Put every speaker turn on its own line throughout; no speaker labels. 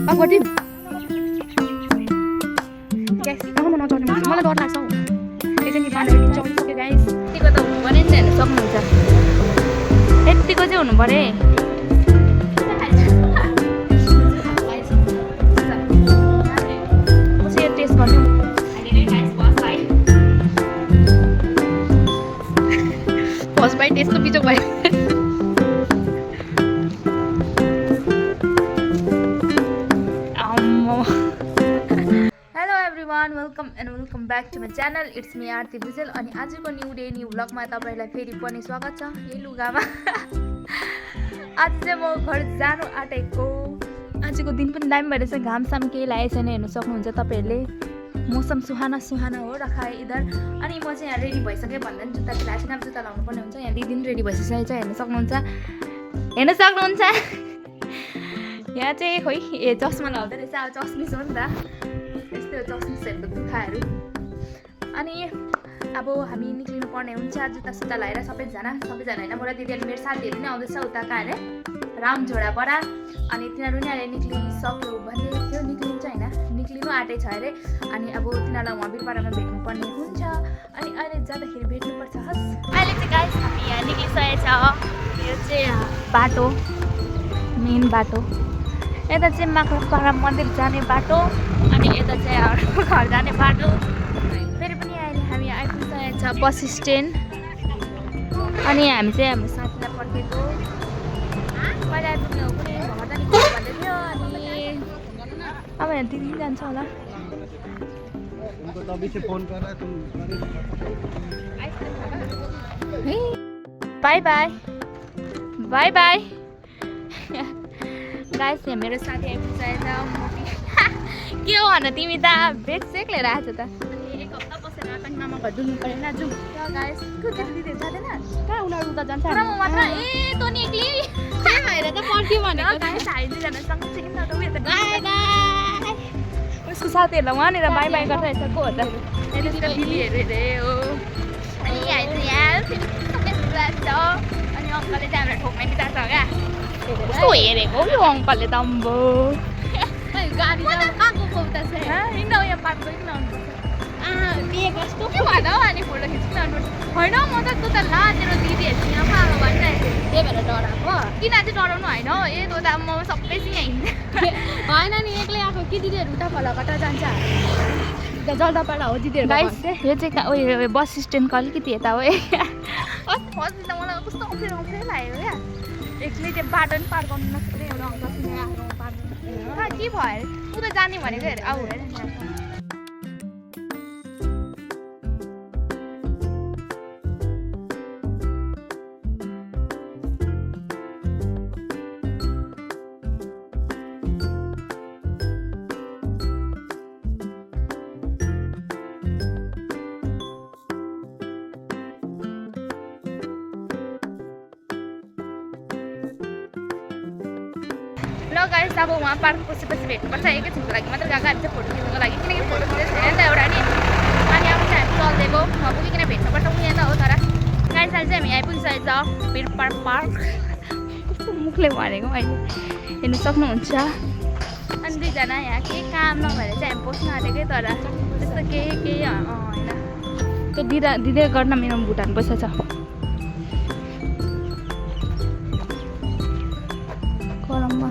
अगोटी guys मलाई डर लाग्छ एकछिन पानीले चढिसक्यो गाइस यतिको त हुनु पर्यो नि हेर्न सक्नुहुन्छ यतिको चाहिँ हुनु पर्यो म चाहिँ यो टेस्ट गर्छु फर्स्ट बाइट यस्तो बिजोक भयो welcome back to my channel it's me Aarti Bhujel अनि आजको न्यू डे न्यू ब्लगमा तपाईँलाई फेरि पनि स्वागत छ यही लुगामा आज चाहिँ म घर जानु आँटेको आजको दिन पनि दामी भएर चाहिँ घामसाम केही लागेको छैन हेर्नु सक्नुहुन्छ तपाईँहरूले मौसम सुहाना सुहाना हो रखाए इधर अनि म चाहिँ यहाँ रेडी भइसकेँ भन्दा पनि जुत्ता चाहिँ लाएको छैन जुत्ता लाउनु पर्ने हुन्छ यहाँ दिदी पनि रेडी भइसकेको छ हेर्नु सक्नुहुन्छ यहाँ चाहिँ खोइ ए चस्मा लाउँदो रहेछ अब चस्मिस हो नि त यस्तो चस्मिसहरूको दुखाहरू अनि अब हामी निक्लिनु पर्ने हुन्छ जुत्ता सुत्ता लगाएर सबैजना होइन मलाई दिदी अनि मेरो साथीहरू पनि आउँदैछ उता कहाँ अरे रामझोडाबाट अनि तिनीहरू नि अहिले निक्लिसक्यो भन्दै थियो निक्लिन्छ होइन निक्लिनु आँटेछ अरे अनि अब तिनीहरूलाई उहाँ वीरपाडामा भेट्नुपर्ने हुन्छ अनि अहिले जाँदाखेरि भेट्नुपर्छ हस् अहिले चाहिँ गाइस हामी यहाँ निक्लिसकेको छ यो चाहिँ बाटो मेन बाटो यता चाहिँ माकुपाडा मन्दिर जाने बाटो अनि यता चाहिँ हाम्रो घर जाने बाटो फेरि पनि अहिले हामी आइपुगिसकेको छ बस स्ट्यान्ड अनि हामी चाहिँ हाम्रो साथीलाई पर्खेको कहिले आइपुग्ने हो कुनै घर जाने भन्दै थियो अनि अब यहाँ दिदी जान्छ होला by by by by guys यहाँ मेरो साथी आइपुग्छ के हो भन तिमी त बेग सेक लिएर आएछ त अनि एक हप्ता बसेर पनि मामा घर डुल्नु परेन जाउँ गाइस दिदीहरू जाँदैन कहाँ उनीहरू उता जान्छ म मात्र ए तँ नि एक्लै त्यही भएर त पर्ख्यो भनेको गाइस हामी दुईजना सँगै किन त उयो त बाई बाई उसको साथीहरूलाई वहाँनिर बाई बाई गर्छ रहेछ को हो त दिदीहरू हेरे हो अनि हामी यहाँ अनि अङ्कलले चाहिँ हामीलाई ठोक्नै बिताएको छ क्या कस्तो हेरेको यो अङ्कलले त अम्बो गाडी हिँड्न उयो पार्कको किन आउनुपर्छ के भन हौ अनि फोटो खिच्न आउनुपर्छ होइन म त तँ त ला तेरो दिदीहरू यहाँ पालो भनिरहेको थिएँ त्यही भएर डराएको किन चाहिँ डराउनु होइन ए तँ त म सबैसँग हिँड्ने होइन नि एक्लै आएको कि दिदीहरू उता फलाबाट जान्छ जलदापाडा हो दिदीहरू गाइस यो चाहिँ उयो बस स्ट्यान्डको अलिकति यता हो फर्स्ट त मलाई कस्तो अप्ठ्यारो लागेको क्या एक्लै त्यो बाटो पनि पार गर्नु नसक्ने एउटा अङ्कल कहाँ के भयो ऊ त जाने भनेको हेर आऊ हेर ल गाइस अब वहाँ पार्क पसेपछि भेट्नुपर्छ एकैछिनको लागि मात्र गएको हामी चाहिँ फोटो खिच्नुको लागि किनकि फोटो खिचेको छैन नि त एउटा नि अनि अब चाहिँ हामी चल्दिएको पुगिकन भेट्नुपर्छ उहाँ त हो तर गाइस अहिले चाहिँ हामी आइपुगिसकेको छ वीरपाडा पार्क कस्तो मुखले भनेको अहिले हेर्नु सक्नुहुन्छ अनि दुईजना यहाँ केही काम नभएर चाहिँ हामी बस्नु आँटेकै तर त्यस्तो केही होइन त्यो दिँदै गर्न मेरो भुटान पैसा छ गरममा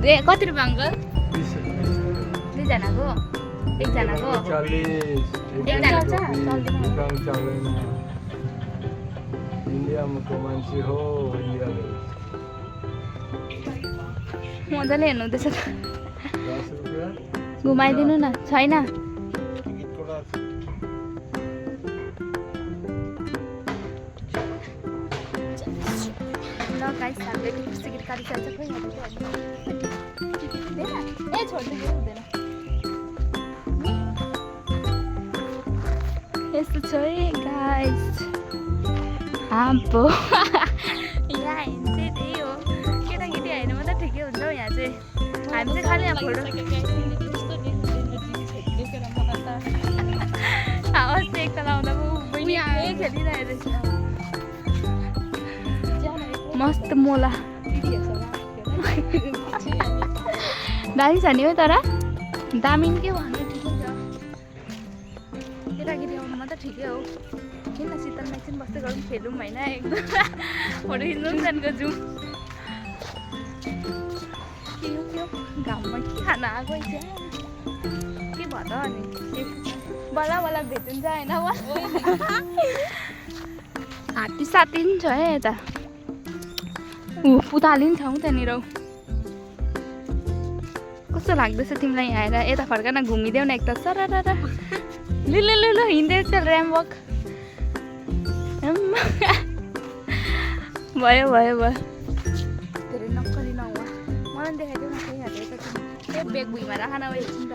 कति रुपियाँ अङ्कल दुईजनाको एकजनाको मजाले हेर्नु हुँदैछ त घुमाइदिनु न छैन ल गाइस हामीले टिकट काटिसकेको छ ए छोड्दै हुँदैन यस्तो छ है गाइस आम्बो यहाँ हिँड्नु चाहिँ त्यही हो केटाकेटी होइन मात्रै ठिकै हुन्छ हौ यहाँ चाहिँ हामी चाहिँ खालि यहाँ फोटो अस्ति एकताल आउँदा बहिनी खेलिरहेको रहेछ मस्त मोला दामी छ नि हो तर दामी के भन्नु ठिकै छ केटाकेटी आउनु मात्रै ठिकै हो किन शीतलमा एकछिन बस्दै गरौँ खेलौँ होइन एकदम फोटो खिच्नु पनि त्यहाँदेखिको जाउँ के हो घाममा के खान आएको के भयो अनि बल्ल बल्ल भेटिन्छ होइन हात्ती साथी पनि छ है यता उताले नि ठाउँ त्यहाँनिर कस्तो लाग्दैछ तिमीलाई यहाँ आएर यता फर्कन घुमिदेऊ न एकताल सर लु हिँड्दै एकताल ऱ्याम वक भयो धेरै नक्कली नहुँ मलाई देखाइदेऊ न केही हालेको छ एक बेग भुइँमा राख न एकछिन त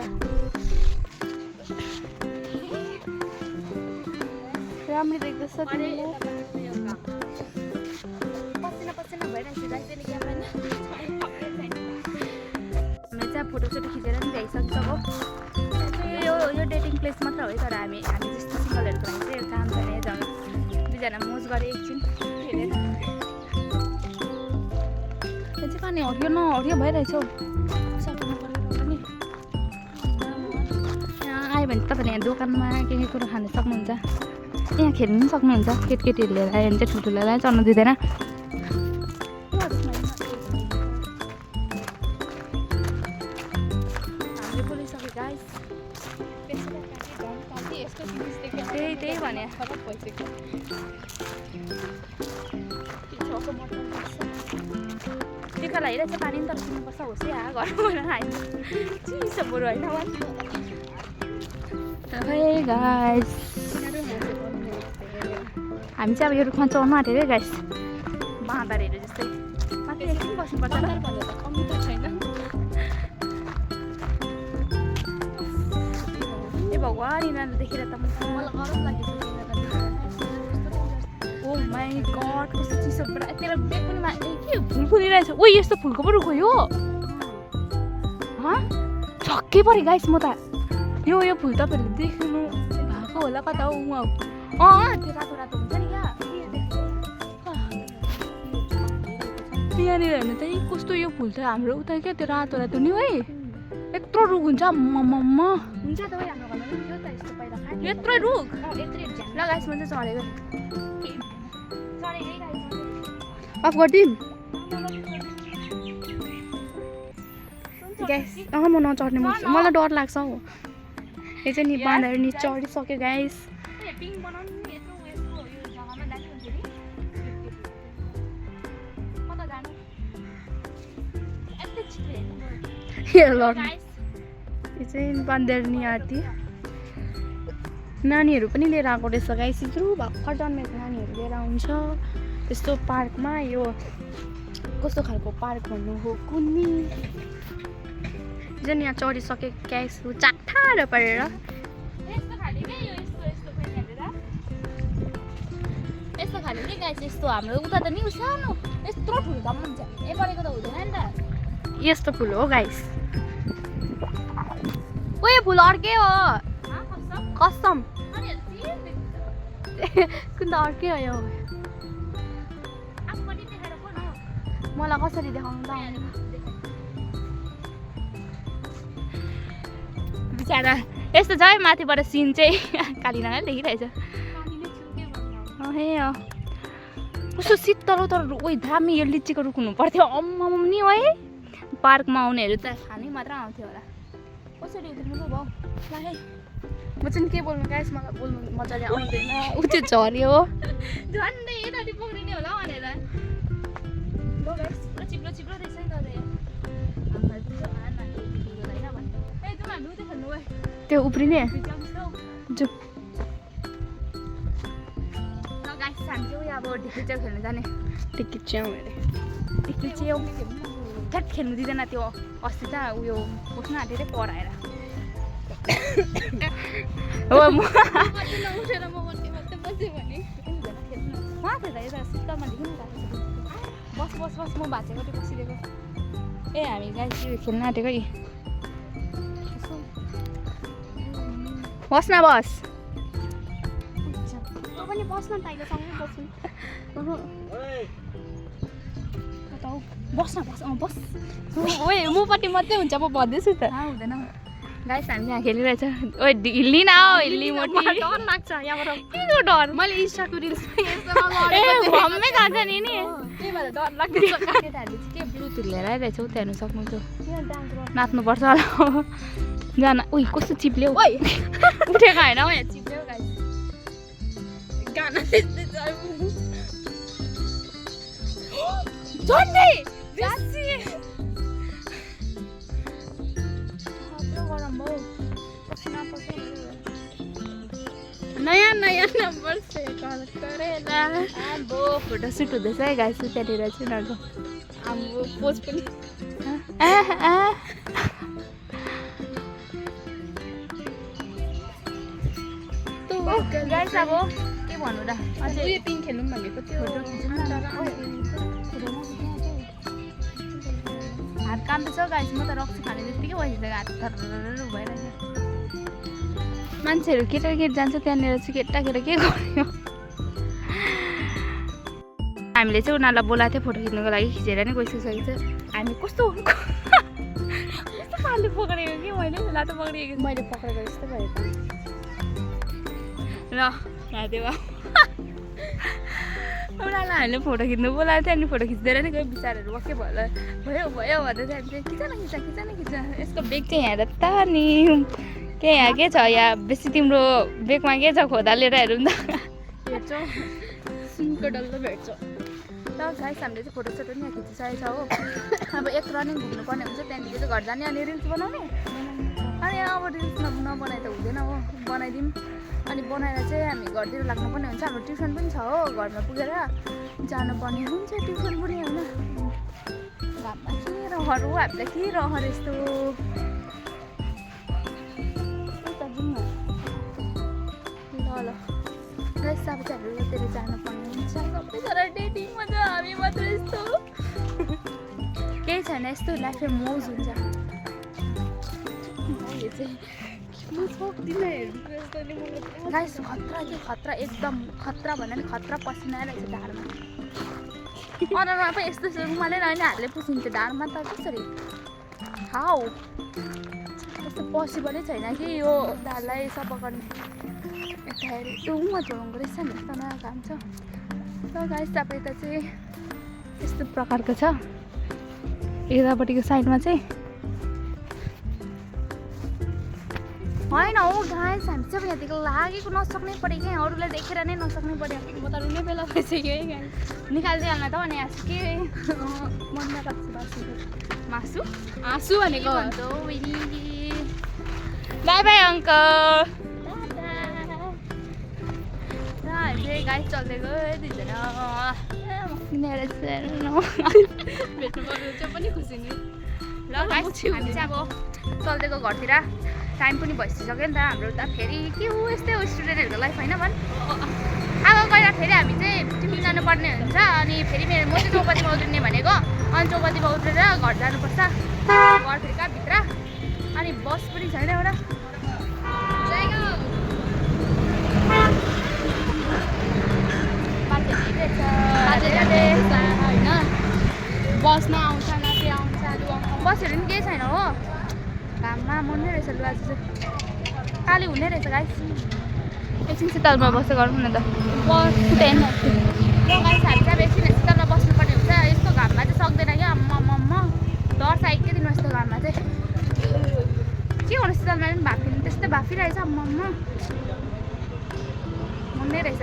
राम्रो देख्दैछ पसिना भइरहेको छु राइट क्यामेरा हामीले चाहिँ फोटोसोटो खिचेर पनि भ्याइसक्छौँ यो डेटिङ प्लेस मात्र हो तर हामी जस्तो सिङ्गलहरूको लागि चाहिँ काम छैन यो जग्गा दुईजना मोज गरेँ एकछिन हेरेर यो चाहिँ पानी हरियो न हरियो भइरहेछ हौ सकिनु पऱ्यो पनि यहाँ आयो भने तपाईँले यहाँ दोकानमा के कुरो खानु सक्नुहुन्छ यहाँ खेल्नु पनि सक्नुहुन्छ केटीकेटीहरू लिएर आयो भने चाहिँ ठुल्ठुलोलाई चढ्नु दिँदैन त्यही भने टिका लगाइरहेछ पानी पनि तर किन्नुपर्छ होस् है घरमा आइन्छ चिसो बरु होइन गाइस हामी चाहिँ अब यो रुखमा चढ्नु आँटेको है गाइस बाँदरहरू जस्तै माथि एकछिन बस्नुपर्छ छैन ए भगवान् यिनीहरू देखेर त मलाई गरम लागेको ओ माई गड कस्तो चिसो त्यसलाई बेग पनि के फुल फुलिरहेछ ओ यस्तो फुलको पो रुख हो यो छक्कै पऱ्यो गाइस म त यो फुल तपाईँहरूले देख्नु भएको होला कता हो त्यो रातो रातो हुन्छ नि क्या यहाँनिर हेर्नु त कस्तो यो फुल त हाम्रो उता क्या त्यो रातो रातो नि है यत्रो रुख हुन्छ मम्म हुन्छ त हाम्रो घरमा नि थियो त यस्तो पहिला यत्रो रुख ल गाइस म चाहिँ चढेको अफ गरिदिउँ ग्यास म नचढ्ने मलाई डर लाग्छ हौ यो चाहिँ नि बाँधेर नि चढिसक्यो गाइस यो चाहिँ बाँधेर्नी आरती नानीहरू पनि लिएर आएको रहेछ गाइस यत्रो भर्खर जन्मेको नानीहरू लिएर आउँछ यस्तो पार्कमा यो कस्तो खालको पार्क भन्नु हो कुन्नी चाहिँ यहाँ चढिसके ग्यास चाठारो परेर यस्तो खाले के गाइस यस्तो हाम्रो उता त नि सानो यत्रो ठुलो जम्मा हुन्छ ए गरेको त हुँदैन नि त यस्तो फुल हो गाइस ओ यो फुल अर्कै हो कसम कुन त अर्कै हो यो मलाई कसरी देखाउनु त बिचरा यस्तो छ है माथिबाट सिन चाहिँ कालीनाले देखिरहेछ कस्तो शीतल तर ओ दामी यो लिचीको रुख हुनु पर्थ्यो अम्म नि है पार्कमा आउनेहरू त खानै मात्र आउँथ्यो होला कसरी उत्रनु भाउ ल है म चाहिँ के बोल्नु गाइस मलाई बोल्नु मजाले आउँदैन ऊ चाहिँ झऱ्यो हो झन्डै यतापट्टि पक्रिने होला भनेर ल गाइस चिप्लो चिप्लो रहेछ नि त त्यो उफ्रिने जो अब ढिकी च्याउ खेल्नु जाने ढिकी च्याउ झ्याट खेल्नु दिँदैन त्यो अस्ति त उयो बस्नु आँटेरै कराएर हो बस म भाँचेपट्टि बसिदिएको ए हामी गाई खेल्नु आँटेको नि बस न बस पनि बस्न टाइगर सँगै बस्नु बस न बस बस
ओए मपट्टि मात्रै हुन्छ म भन्दैछु त
हुँदैन गाइस हामी यहाँ खेलिरहेछ ओए हिल्ली न हो हिल्ली मोटी
डर लाग्छ यहाँबाट
के डर
मैले इन्स्टाको रिल्समा
भम्मै जान्छ नि
त्यही भएर डर लाग्दैछ
केटाहरूले चाहिँ के ब्लुटुथ लिएर आइरहेछ उ हेर्नु सक्नुहुन्छ नाच्नुपर्छ होला जान उही कस्तो चिप्ल्यो
ओइ
उठेको होइन हौ यहाँ चिप्ल्यो गाइस
गाना त्यस्तै छ
झन्डै बेसी गरम भयो पसिना पसिना
नयाँ नयाँ नम्बर से कल करेला
आम्बो फोटोसुट हुँदैछ है गाइस त्यहाँनिर चाहिँ उनीहरूको
हाम्रो पोज पनि
गाइस अब के भन्नु र अझै
उयो पिङ खेल्नु भनेको थियो
फोटो खिच्नु हात काम्दैछ गाइस म त रक्सी खाने जत्तिकै भइसक्यो हात थररर भइरहेछ मान्छेहरू केटा जान्छ त्यहाँनिर चाहिँ केटाकेटा के गर्यो हामीले चाहिँ उनीहरूलाई बोलाएको थियो फोटो खिच्नुको लागि खिचेर नै गइसकेको छ हामी कस्तो पाले पक्रेको कि मैले लातो पक्रिएको
मैले पक्रेको जस्तो भयो
ल देवा उनीहरूलाई हामीले फोटो खिच्नु बोलाएको थियो अनि फोटो खिच्दैन नि गयो बिचारहरू वक्कै भयो भयो भन्दै थियो हामी चाहिँ खिच न यसको बेग चाहिँ यहाँ त नि के यहाँ के छ यहाँ बेसी तिम्रो बेगमा के छ खोदा लिएर हेरौँ त
हेर्छौ सिङको डल्लो भेट्छौ
ल गाइस हामीले चाहिँ फोटोसोटो नि यहाँ खिचिसकेको छ हो अब एक रनिङ घुम्नुपर्ने हुन्छ त्यहाँदेखि चाहिँ घर जाने अनि रिल्स बनाउने अनि अब रिल्स नबनाइ त हुँदैन हो बनाइदिउँ अनि बनाएर चाहिँ हामी घरतिर लाग्नुपर्ने हुन्छ हाम्रो ट्युसन पनि छ हो घरमा पुगेर जानुपर्ने हुन्छ ट्युसन पनि होइन घाममा के रहर हो हामीलाई के रहर यस्तो ल गाइस अब चाहिँ हाम्रो यतिर जानुपर्ने हुन्छ सबैजना डेटिङमा छ हामी मात्र यस्तो केही छैन यस्तो लाइफमा मौज हुन्छ यो चाहिँ गाइस खतरा के खतरा एकदम खतरा भन्दा नि खतरा पसिना आइरहेको छ ढाडमा अनुहारमा पनि यस्तो रुमाले होइन हातले पुसिन्छ ढाडमा त कसरी हाउ त्यस्तो पोसिबलै छैन कि यो ढाडलाई सफा गर्ने यता हेरेर झोलुङ्गो रहेछ नि यस्तो नयाँ काम छ र गाइस तपाईँ त चाहिँ यस्तो प्रकारको छ यतापट्टिको साइडमा चाहिँ होइन हो गाइस हामी चाहिँ यहाँदेखि लागेको नसक्नै पऱ्यो क्या अरूलाई देखेर नै नसक्नै पऱ्यो
म त रुने बेला भइसक्यो है गाइस
निकालिदिइहाल्न त भने आँसु के मनमा राख्छु मासु
आँसु भनेको
बाई बाई अङ्कल र हामी चाहिँ गाइस चल्दै गयो दुईजना
भेट्नु पर्नु पनि खुसी नि
ल गाइस हामी चाहिँ अब चल्दैको घरतिर टाइम पनि भइसक्यो नि त हाम्रो त फेरि के हो यस्तै हो स्टुडेन्टहरूको लाइफ होइन भन् अब गएर फेरि हामी चाहिँ टिफिन जानुपर्ने हुन्छ अनि फेरि म चाहिँ चौपातीमा उत्रिने भनेको अनि चौपातीमा उत्रेर घर जानुपर्छ घर फेरि कहाँ भित्र अनि बस पनि छैन एउटा
होइन बस नआउँछ न के आउँछ
बसहरू पनि केही छैन हो घाममा मर्ने रहेछ लु आज चाहिँ काली हुने रहेछ गाइस एकछिन शीतलमा बस्दै गरौँ न त बस हुँदैन र गाइस हामी चाहिँ एकछिन शीतलमा बस्नुपर्ने हुन्छ यस्तो घाममा चाहिँ सक्दैन क्या अम्मा डर छ एकै दिनमा यस्तो घाममा चाहिँ के गर्नु शीतलमा पनि भापिनु त्यस्तै भापिरहेछ अम्मा मर्ने रहेछ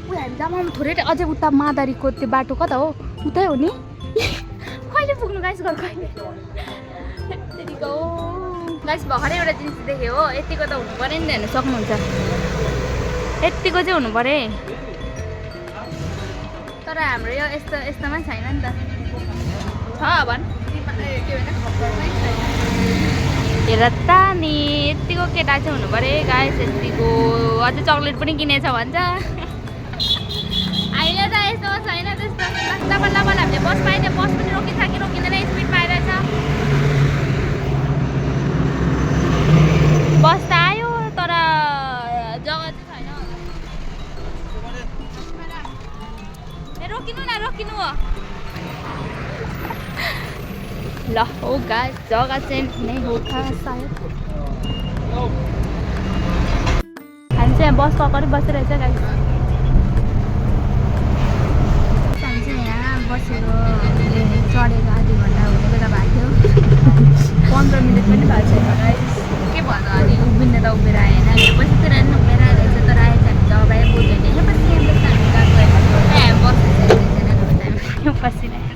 उयो हामी जम्मा थोरै अझै उता मादारीको त्यो बाटो कता हो उतै हो नि कहिले पुग्नु गाइस घर कहिले गाइस भर्खरै एउटा जिनिस देखेँ हो यतिको त हुनु पऱ्यो नि हेर्नु सक्नुहुन्छ यतिको चाहिँ हुनु पऱ्यो है तर हाम्रो यो यस्तोमा छैन नि त छ भन् हेर त नि यतिको केटा चाहिँ हुनु पऱ्यो गाइस यतिको अझै चक्लेट पनि किनेछ भन्छ अहिले त यस्तो छैन त्यस्तो बल्ल हामीले बस पाइदियो बस पनि रोकिन्छ कि रोकिँदैन स्पिडमा आइरहेछ बस त आयो तर जग्गा चाहिँ छैन रोकिनु न रोकिनु हो ल हो गाइस जग्गा चाहिँ नै हो सायद हामी चाहिँ बस पकडी बसिरहेछ गाइस हामी चाहिँ यहाँ बसेको चढेको आधी घन्टा हुने बेला भएको थियो 15 मिनट पनि भएको छैन गाइस के भन्नु अनि उभिने त उभिएर आएन पछितिर नि उभिएर आइरहेछ तर आएछ हामी जग्गा बुझ्यो नि पछि हामी गएको ए बसिरहेको बसिरहेको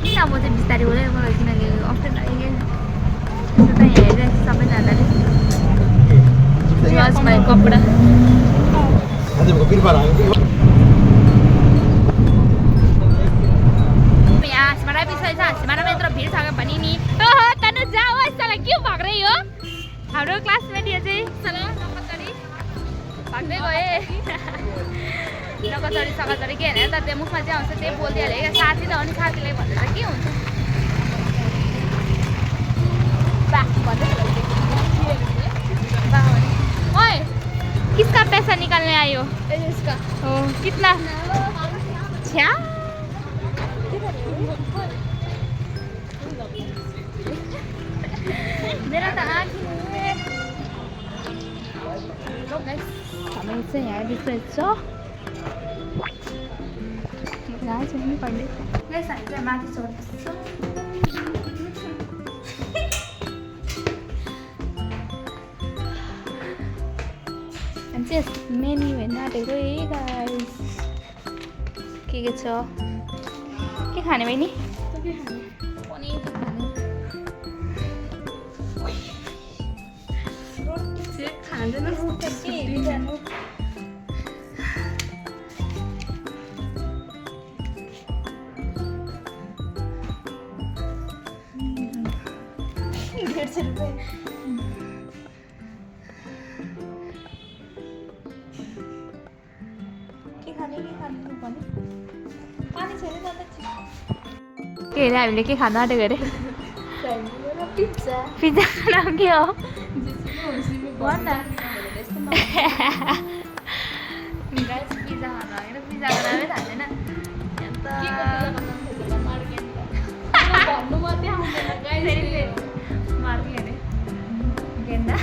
किन म चाहिँ बिस्तारै बोलेर मलाई किनकि अप्ठ्यारो लाग्यो त्यसो त हेरिरहेको छ सबैजनाले मलाई कपडा यहाँ हाँसमारा बिर्सेछ हाँसमारामा यत्रो भिड छ भने नि तनु जाऊ साला के भाग्रै हो हाम्रो क्लासमेट यो चाहिँ साला नकचरी भाग्दै गए नकचरी सकचरी के होइन त त्यो मुखमा चाहिँ आउँछ त्यही बोलिदिइहाल्यो क्या साथी त हो नि साथीलाई भन्दा त के हुन्छ ओए किसका पैसा निकाल्ने आयो
यसका
हो कितना छ्या मेरो त आँखी हामी चाहिँ यहाँ बिर्सेछ यहाँ चाहिँ पर्ने गाइस हामी चाहिँ माथि चढ्दैछ हामी चाहिँ मेन्यु हेर्न आँटेको है गाइस के छ के खाने बहिनी पनिर खाने
खाँदैन
के अरे हामीले के खान आँटेको अरे पिज्जा नाम के हो भन् न पिज्जा खानु होइन पिज्जाको नामै थाहा छैन मार्के अरे गेन्दा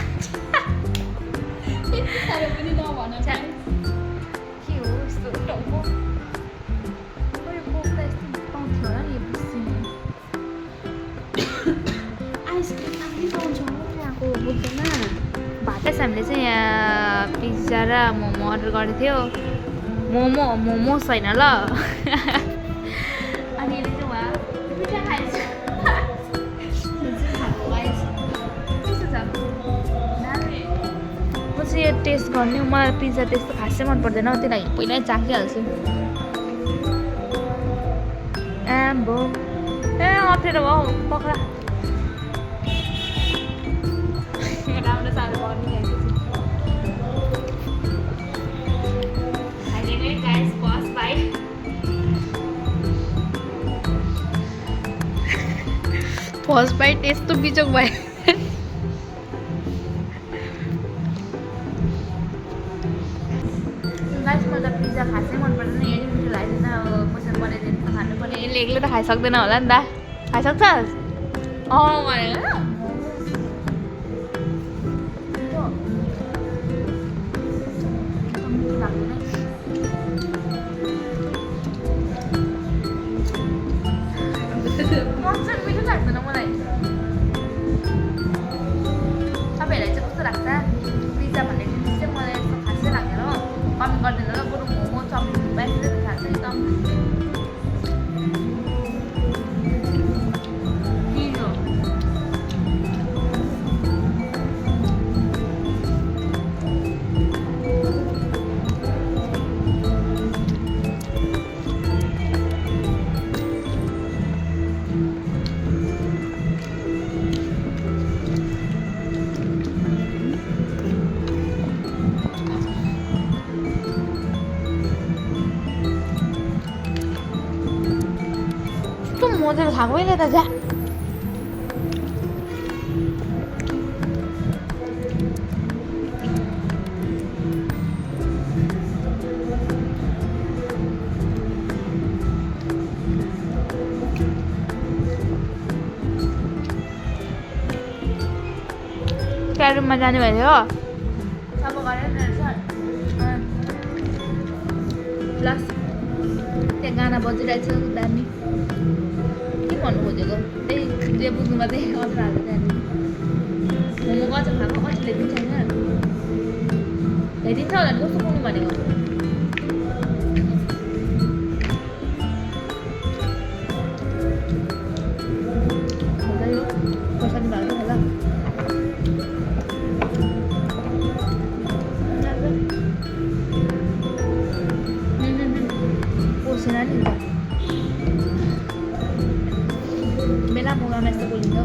के हो यस्तो टाउको भातै हामीले चाहिँ यहाँ पिज्जा र मोमो अर्डर गरेको थियो मोमो छैन ल अनि यसले चाहिँ उहाँ पिज्जा खाएछ म चाहिँ यो टेस्ट गर्ने मलाई पिज्जा त्यस्तो खासै मन पर्दैन त्यही लागि पहिल्यै चाखिहाल्छु आम्बो ए अप्ठ्यारो भयो पक्रा राम्रो साह्रो पर्ने गाइस बस बाई
फर्स्ट बाइट यस्तो बिजोक भयो
गाइस मलाई पिज्जा खासै मन पर्दैन यही मिठो लाग्दैन अब पैसा बनाइदिनु त खानु पर्ने यसले एक्लै त खाइसक्दैन होला नि त खाइसक्छस् भनेर मजा मिठो लाग्दैन मलाई तपाईँहरूलाई चाहिँ कस्तो लाग्छ पिज्जा भन्ने जिनिस चाहिँ मलाई यस्तो खासै लाग्दैन हो कमेन्ट गरिदिनु ल बरु मोमो चाउमिन बाहिर खान्छ एकदम मोदल खाएको अहिले त जा प्लेयर रुममा जाने भएको थियो अब गरेर रहेछ प्लस त्यहाँ गाना बजिरहेछ दामी के भन्नु खोजेको त्यही त्यो बुझ्नु मात्रै अझ हाल्नु जाने मोमो अझ खाएको अझ ल्याइदिन्छ होइन ल्याइदिन्छ होला नि कस्तो पुग्नु भनेको पैसा दिनुभएको होला पोसेन नि त बेला मोगामा यस्तो बोलिन्छ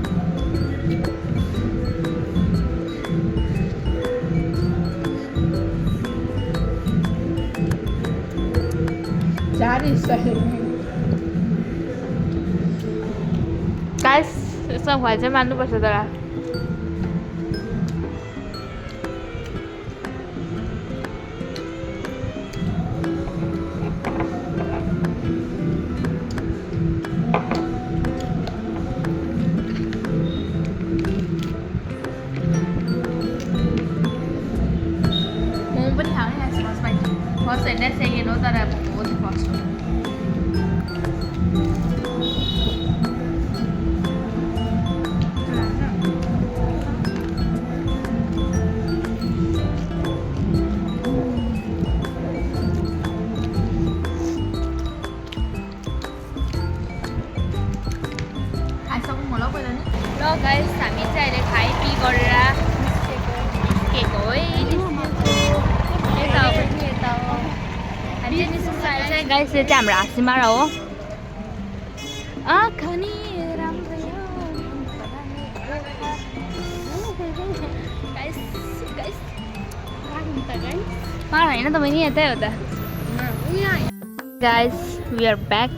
गाइस यसमा भए चाहिँ मान्नुपर्छ तर मोमो पनि खाएँ फर्स्टमा फर्स्ट होइन सेकेन्ड हो तर मोमो चाहिँ फर्स्ट हो ल गाइस हामी चाहिँ अहिले खाइपी गरेर निस्केको है यता हो हामी चाहिँ निस्केको अहिले चाहिँ गाइस यो चाहिँ हाम्रो हाँसीमारा हो खानी मार होइन त बहिनी यतै हो त guys we are back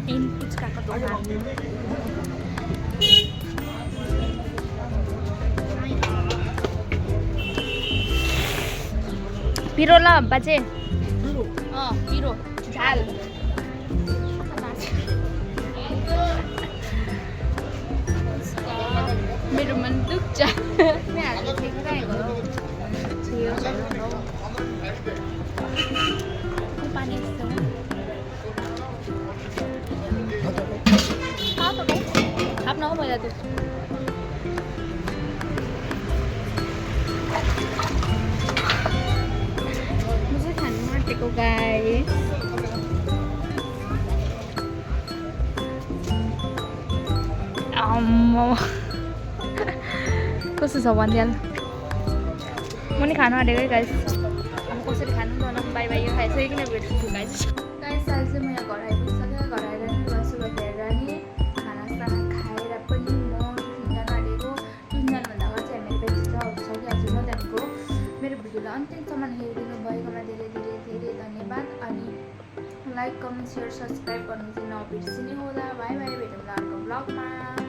in पुच्काको दोकान पिरो ल बाजे पिरो झाल मेरो मन दुख्छ पानी आफ्नो हो पहिला त guys कस्तो छ भनिहाल म नि खानु आँटेको है गाइस अब कसरी खानु बनाउनु बाई बाई यो खाइसकिकन भेट्छु गाइस गाइस अहिले चाहिँ म यहाँ घर आइपुगिसकेँ घर आएर नि बसेर हेरेर नि खानासाना खाएर पनि म टिफिन जानु आँटेको टिफिन जानुभन्दा अगाडि चाहिँ हामीले बेसी सकिहाल्छु म त्यहाँदेखिको मेरो भिडियोलाई अन्तिमसम्म हेरिदिनु भएकोमा धेरै धेरै धेरै धन्यवाद अनि लाइक कमेन्ट सेयर सब्सक्राइब गर्नु चाहिँ नबिर्सिनु होला बाई बाई भेटौँला अर्को ब्लगमा